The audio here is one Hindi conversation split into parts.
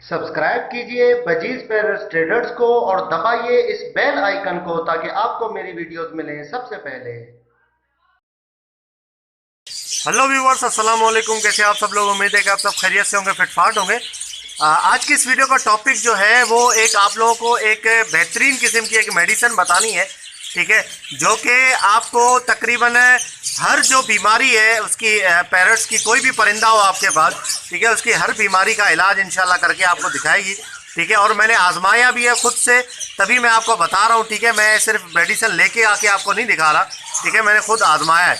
सब्सक्राइब कीजिए बजीज पैरस ट्रेडर्स को और दबाइए इस बेल आइकन को ताकि आपको मेरी वीडियोस मिलें सबसे पहले। हेलो व्यूवर्स, अस्सलाम वालेकुम। कैसे आप सब लोग? उम्मीद है कि आप सब खैरियत से होंगे, फिटफाट होंगे। आज की इस वीडियो का टॉपिक जो है वो एक आप लोगों को एक बेहतरीन किस्म की एक मेडिसिन बतानी है, ठीक है, जो कि आपको तकरीबन हर जो बीमारी है उसकी, पैरट्स की कोई भी परिंदा हो आपके पास, ठीक है, उसकी हर बीमारी का इलाज इंशाल्लाह करके आपको दिखाएगी, ठीक है। और मैंने आजमाया भी है खुद से, तभी मैं आपको बता रहा हूँ, ठीक है। मैं सिर्फ मेडिसिन लेके आके आपको नहीं दिखा रहा, ठीक है, मैंने खुद आजमाया है,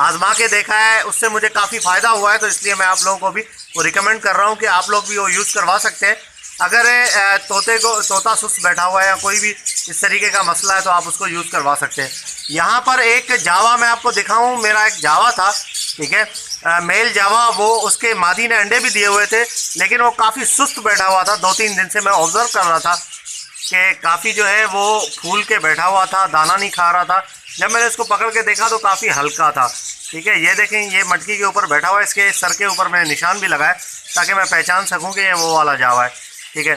आजमा के देखा है, उससे मुझे काफ़ी फ़ायदा हुआ है। तो इसलिए मैं आप लोगों को भी वो रिकमेंड कर रहा हूँ कि आप लोग भी वो यूज़ करवा सकते हैं। अगर तोता सुस्त बैठा हुआ है या कोई भी इस तरीके का मसला है तो आप उसको यूज़ करवा सकते हैं। यहाँ पर एक जावा मैं आपको दिखाऊँ, मेरा एक जावा था, ठीक है, मेल जावा, वो उसके मादी ने अंडे भी दिए हुए थे, लेकिन वो काफ़ी सुस्त बैठा हुआ था। 2-3 दिन से मैं ऑब्ज़र्व कर रहा था कि काफ़ी जो है वो फूल के बैठा हुआ था, दाना नहीं खा रहा था। जब मैंने इसको पकड़ के देखा तो काफ़ी हल्का था, ठीक है। ये देखें, ये मटकी के ऊपर बैठा हुआ है, इसके सर के ऊपर मैंने निशान भी लगाया ताकि मैं पहचान सकूं कि ये वो वाला जावा है, ठीक है।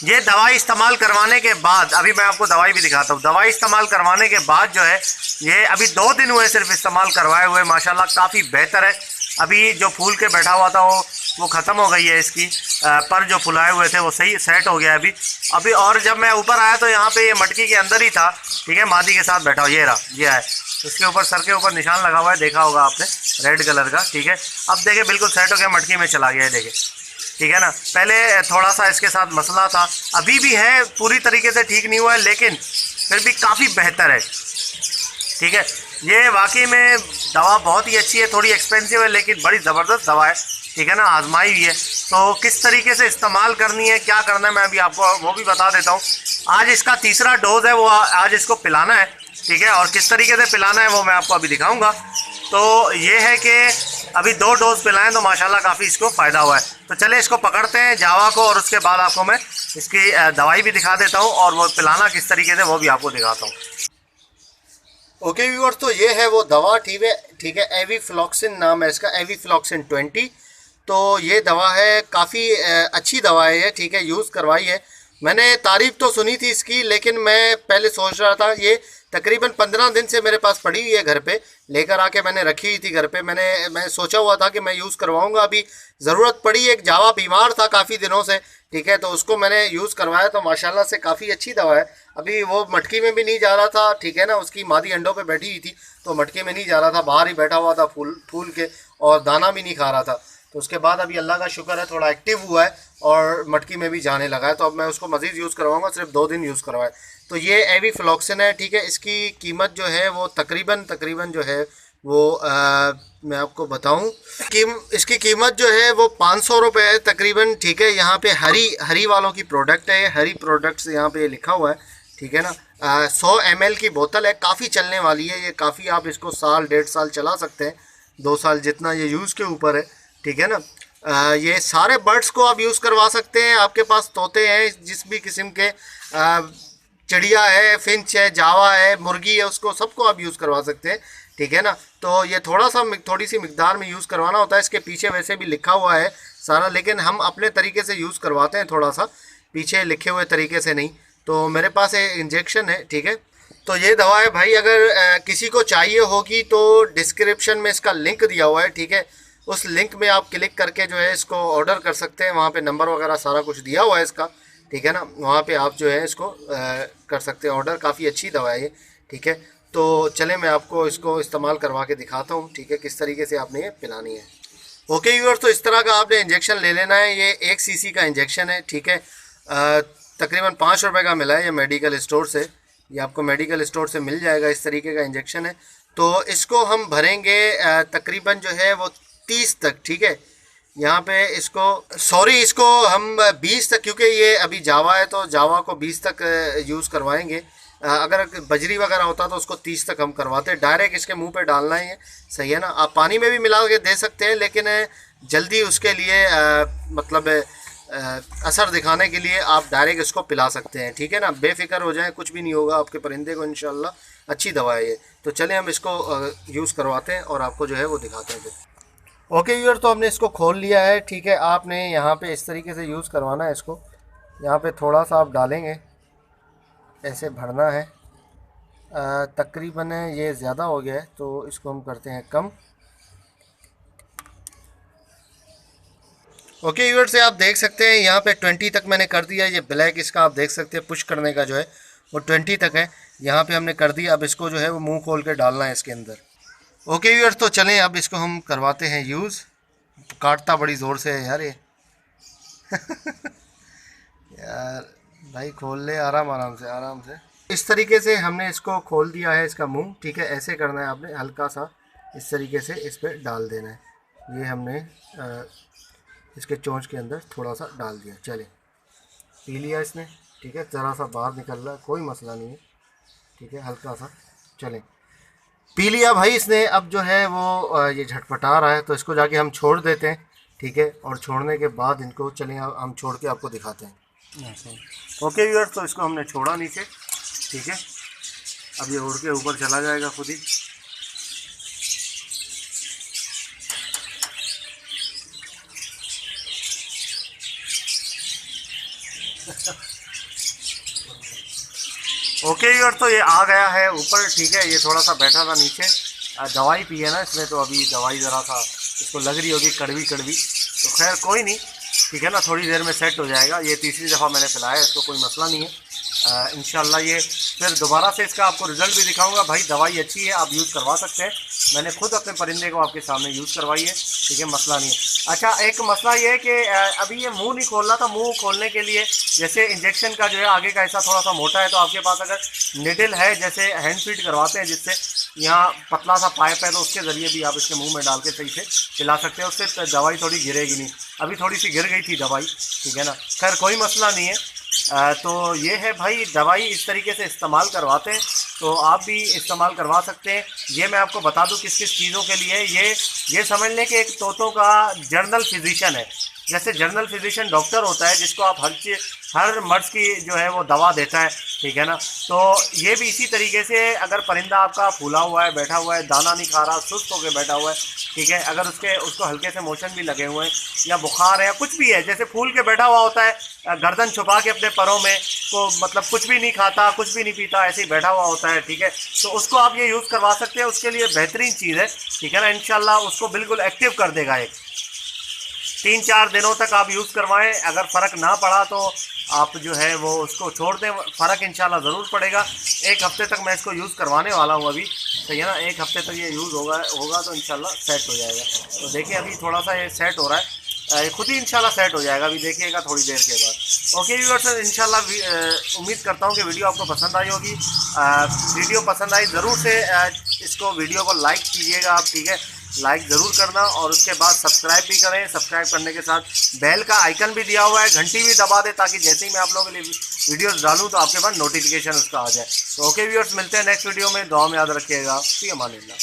ये दवाई इस्तेमाल करवाने के बाद, अभी मैं आपको दवाई भी दिखाता हूँ, दवाई इस्तेमाल करवाने के बाद जो है, ये अभी 2 दिन हुए सिर्फ इस्तेमाल करवाए हुए, माशाल्लाह काफ़ी बेहतर है। अभी जो फूल के बैठा हुआ था वो ख़त्म हो गई है, इसकी पर जो फुलाए हुए थे वो सही सेट हो गया है अभी। और जब मैं ऊपर आया तो यहाँ पे ये मटकी के अंदर ही था, ठीक है, मादी के साथ बैठा हुआ, ये रहा, ये है, इसके ऊपर सर के ऊपर निशान लगा हुआ है, देखा होगा आपने, रेड कलर का, ठीक है। अब देखिए बिल्कुल सेट हो गया, मटकी में चला गया है, देखिए, ठीक है ना। पहले थोड़ा सा इसके साथ मसला था, अभी भी है, पूरी तरीके से ठीक नहीं हुआ है, लेकिन फिर भी काफ़ी बेहतर है, ठीक है। ये वाकई में दवा बहुत ही अच्छी है, थोड़ी एक्सपेंसिव है लेकिन बड़ी ज़बरदस्त दवा है, ठीक है ना, आजमाई हुई है। तो किस तरीके से इस्तेमाल करनी है, क्या करना है, मैं अभी आपको वो भी बता देता हूँ। आज इसका तीसरा डोज़ है, वो आज इसको पिलाना है, ठीक है, और किस तरीके से पिलाना है वो मैं आपको अभी दिखाऊंगा। तो ये है कि अभी 2 डोज पिलाएं तो माशाल्लाह काफ़ी इसको फ़ायदा हुआ है। तो चले इसको पकड़ते हैं जावा को, और उसके बाद आपको मैं इसकी दवाई भी दिखा देता हूँ और वो पिलाना किस तरीके से वो भी आपको दिखाता हूँ। ओके व्यूअर्स, तो ये है वो दवा, ठीक है, ठीक है, एवीफ्लॉक्सिन नाम है इसका, एवीफ्लॉक्सिन 20। तो ये दवा है, काफ़ी अच्छी दवा है ये, ठीक है, यूज़ करवाई है मैंने। तारीफ़ तो सुनी थी इसकी, लेकिन मैं पहले सोच रहा था, ये तकरीबन 15 दिन से मेरे पास पड़ी हुई है घर पे, लेकर आके मैंने रखी हुई थी घर पे। मैं सोचा हुआ था कि मैं यूज़ करवाऊंगा, अभी ज़रूरत पड़ी, एक जावा बीमार था काफ़ी दिनों से, ठीक है, तो उसको मैंने यूज़ करवाया, तो माशाल्लाह से काफ़ी अच्छी दवा है। अभी वो मटकी में भी नहीं जा रहा था, ठीक है ना, उसकी मादी अंडों पे बैठी हुई थी, तो मटकी में नहीं जा रहा था, बाहर ही बैठा हुआ था फूल के, और दाना भी नहीं खा रहा था। तो उसके बाद अभी अल्लाह का शुक्र है थोड़ा एक्टिव हुआ है और मटकी में भी जाने लगा है। तो अब मैं उसको मज़ीद यूज़ करवाऊंगा, सिर्फ 2 दिन यूज़ करवाए। तो ये एवीफ्लॉक्सिन है, ठीक है। इसकी कीमत जो है वो तकरीबन जो है वो मैं आपको बताऊं, इसकी कीमत जो है वो 500 रुपये है तकरीबन, ठीक है। यहाँ पे हरी वालों की प्रोडक्ट है, हरी प्रोडक्ट्स यहाँ पे लिखा हुआ है, ठीक है ना। 100 ml की बोतल है, काफ़ी चलने वाली है ये, काफ़ी, आप इसको साल 1.5 साल चला सकते हैं, 2 साल जितना ये यूज़ के ऊपर है, ठीक है ना। ये सारे बर्ड्स को आप यूज़ करवा सकते हैं, आपके पास तोते हैं, जिस भी किस्म के चिड़िया है, फिंच है, जावा है, मुर्गी है, उसको सबको आप यूज़ करवा सकते हैं, ठीक है ना। तो ये थोड़ी सी मिकदार में यूज़ करवाना होता है, इसके पीछे वैसे भी लिखा हुआ है सारा, लेकिन हम अपने तरीके से यूज़ करवाते हैं, थोड़ा सा पीछे लिखे हुए तरीके से नहीं। तो मेरे पास एक इंजेक्शन है, ठीक है। तो ये दवा है भाई, अगर किसी को चाहिए होगी तो डिस्क्रिप्शन में इसका लिंक दिया हुआ है, ठीक है, उस लिंक में आप क्लिक करके जो है इसको ऑर्डर कर सकते हैं। वहाँ पे नंबर वगैरह सारा कुछ दिया हुआ है इसका, ठीक है ना, वहाँ पे आप जो है इसको कर सकते हैं ऑर्डर। काफ़ी अच्छी दवा है ये, ठीक है। तो चले मैं आपको इसको इस्तेमाल करवा के दिखाता हूँ, ठीक है, किस तरीके से आपने ये पिलानी है। ओके व्यूअर्स, तो इस तरह का आपने इंजेक्शन ले लेना है। ये 1 cc का इंजेक्शन है, ठीक है, तकरीबन 5 रुपये का मिला है ये मेडिकल स्टोर से, ये आपको मेडिकल स्टोर से मिल जाएगा, इस तरीके का इंजेक्शन है। तो इसको हम भरेंगे तकरीबन जो है वो 30 तक, ठीक है। यहाँ पे इसको हम 20 तक, क्योंकि ये अभी जावा है तो जावा को 20 तक यूज़ करवाएंगे। अगर बजरी वगैरह होता तो उसको 30 तक हम करवाते। डायरेक्ट इसके मुंह पे डालना ही है, सही है ना। आप पानी में भी मिला के दे सकते हैं, लेकिन जल्दी उसके लिए मतलब असर दिखाने के लिए आप डायरेक्ट इसको पिला सकते हैं, ठीक है ना। बेफिक्र हो जाएं, कुछ भी नहीं होगा आपके परिंदे को, इंशाल्लाह अच्छी दवा है ये। तो चलें हम इसको यूज़ करवाते हैं और आपको जो है वो दिखाते हैं। ओके व्यूअर, तो हमने इसको खोल लिया है। ठीक है, आपने यहाँ पे इस तरीके से यूज़ करवाना है इसको। यहाँ पे थोड़ा सा आप डालेंगे, ऐसे भरना है। तकरीबन ये ज़्यादा हो गया है तो इसको हम करते हैं कम। ओके व्यूअर, से आप देख सकते हैं यहाँ पे 20 तक मैंने कर दिया। ये ब्लैक इसका आप देख सकते हैं पुश करने का जो है वो 20 तक है। यहाँ पे हमने कर दिया। अब इसको जो है वो मुंह खोल के डालना है इसके अंदर। ओके व्यूअर, तो चलें अब इसको हम करवाते हैं यूज़। काटता बड़ी ज़ोर से है यार ये। यार भाई खोल ले, आराम आराम से, आराम से। इस तरीके से हमने इसको खोल दिया है इसका मुंह। ठीक है, ऐसे करना है आपने, हल्का सा इस तरीके से इस पर डाल देना है। ये हमने इसके चोंच के अंदर थोड़ा सा डाल दिया। चले, पी लिया इसने। ठीक है, ज़रा सा बाहर निकल रहा है, कोई मसला नहीं है। ठीक है, हल्का सा। चलें, पी लिया भाई इसने। अब जो है वो ये झटपटा रहा है तो इसको जाके हम छोड़ देते हैं। ठीक है, और छोड़ने के बाद इनको चलें हम छोड़ के आपको दिखाते हैं। ओके व्यूअर्स, तो इसको हमने छोड़ा नीचे। ठीक है, अब ये उड़ के ऊपर चला जाएगा खुद ही। ओके व्यूअर, तो ये आ गया है ऊपर। ठीक है, ये थोड़ा सा बैठा था नीचे। दवाई पी है ना इसने, तो अभी दवाई ज़रा सा इसको लग रही होगी कड़वी कड़वी। तो खैर कोई नहीं, ठीक है ना, थोड़ी देर में सेट हो जाएगा। ये तीसरी दफ़ा मैंने पिलाया इसको, कोई मसला नहीं है। इंशाल्लाह ये फिर दोबारा से इसका आपको रिज़ल्ट भी दिखाऊंगा। भाई दवाई अच्छी है, आप यूज़ करवा सकते हैं। मैंने खुद अपने परिंदे को आपके सामने यूज़ करवाई है। ठीक है, मसला नहीं है। अच्छा, एक मसला ये है कि अभी ये मुंह नहीं खोल रहा था। मुंह खोलने के लिए जैसे इंजेक्शन का जो है आगे का हिस्सा थोड़ा सा मोटा है, तो आपके पास अगर निडल है, जैसे हैंड फीड करवाते हैं जिससे यहाँ पतला सा पाइप है, तो उसके ज़रिए भी आप इसके मुंह में डाल के सही से पिला सकते हैं। उससे दवाई थोड़ी गिरेगी नहीं। अभी थोड़ी सी गिर गई थी दवाई। ठीक है ना, खैर कोई मसला नहीं है। तो ये है भाई, दवाई इस तरीके से इस्तेमाल करवाते हैं, तो आप भी इस्तेमाल करवा सकते हैं। ये मैं आपको बता दूं किस किस चीज़ों के लिए। ये समझ लें कि एक तोतों का जर्नल फिजिशियन है। जैसे जर्नल फिजिशियन डॉक्टर होता है जिसको आप हर मर्ज़ की जो है वो दवा देता है। ठीक है ना, तो ये भी इसी तरीके से, अगर परिंदा आपका फूला हुआ है, बैठा हुआ है, दाना नहीं खा रहा, सुस्त होकर बैठा हुआ है, ठीक है, अगर उसको हल्के से मोशन भी लगे हुए हैं या बुखार है या कुछ भी है, जैसे फूल के बैठा हुआ होता है, गर्दन छुपा के अपने परों में, को मतलब कुछ भी नहीं खाता, कुछ भी नहीं पीता, ऐसे ही बैठा हुआ होता है। ठीक है, तो उसको आप ये यूज़ करवा सकते हैं। उसके लिए बेहतरीन चीज़ है। ठीक है ना, इंशाल्लाह उसको बिल्कुल एक्टिव कर देगा। 3-4 दिनों तक आप यूज़ करवाएं। अगर फ़र्क ना पड़ा तो आप जो है वो उसको छोड़ दें। फ़र्क इंशाल्लाह ज़रूर पड़ेगा। 1 हफ़्ते तक मैं इसको यूज़ करवाने वाला हूँ अभी। सही है ना, 1 हफ़्ते तक ये यूज़ होगा तो इंशाल्लाह सेट हो जाएगा। तो देखिए अभी थोड़ा सा ये सेट हो रहा है, खुद ही इंशाल्लाह सेट हो जाएगा। अभी देखिएगा थोड़ी देर के बाद। ओके व्यूअर्स, इंशाल्लाह उम्मीद करता हूँ कि वीडियो आपको पसंद आई होगी। वीडियो पसंद आई ज़रूर से इसको वीडियो को लाइक कीजिएगा आप। ठीक है, लाइक ज़रूर करना और उसके बाद सब्सक्राइब भी करें। सब्सक्राइब करने के साथ बेल का आइकन भी दिया हुआ है, घंटी भी दबा दें ताकि जैसे ही मैं आप लोगों के लिए वीडियोस डालूं तो आपके पास नोटिफिकेशन उसका आ जाए। तो ओके व्यूअर्स, मिलते हैं नेक्स्ट वीडियो में। दुआ में याद रखिएगा। फी अमानिल्लाह।